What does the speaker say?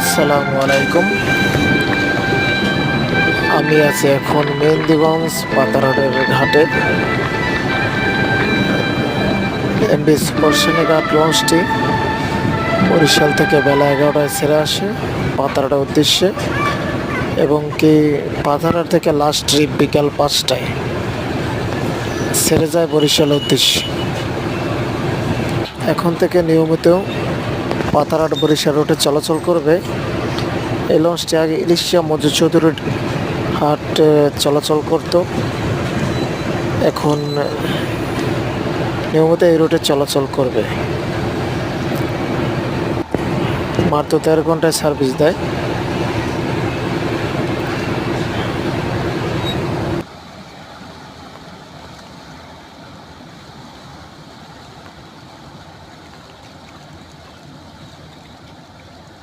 আসসালামু আলাইকুম। আমি আছি এখন মেহেন্দিগঞ্জ পাতারহাটের ঘাটে। এমবি সুপারসোনিক ঘাট লঞ্চটি বরিশাল থেকে বেলা 11টায় ছেড়ে আসে পাতারহাটের উদ্দেশ্যে, এবং কি পাতারহাট থেকে লাস্ট ট্রিপ বিকাল 5টায় ছেড়ে যায় বরিশালের উদ্দেশ্যে। এখন থেকে নিয়মিত পাতারহাট বরিশাল রুটে চলাচল করবে। এই লঞ্চটি আগে ইলিশা মজুচৌধুরী হাট চলাচল করত, এখন নিয়মিত এই রুটে চলাচল করবে। মাত্র 13 ঘন্টায় সার্ভিস দেয়।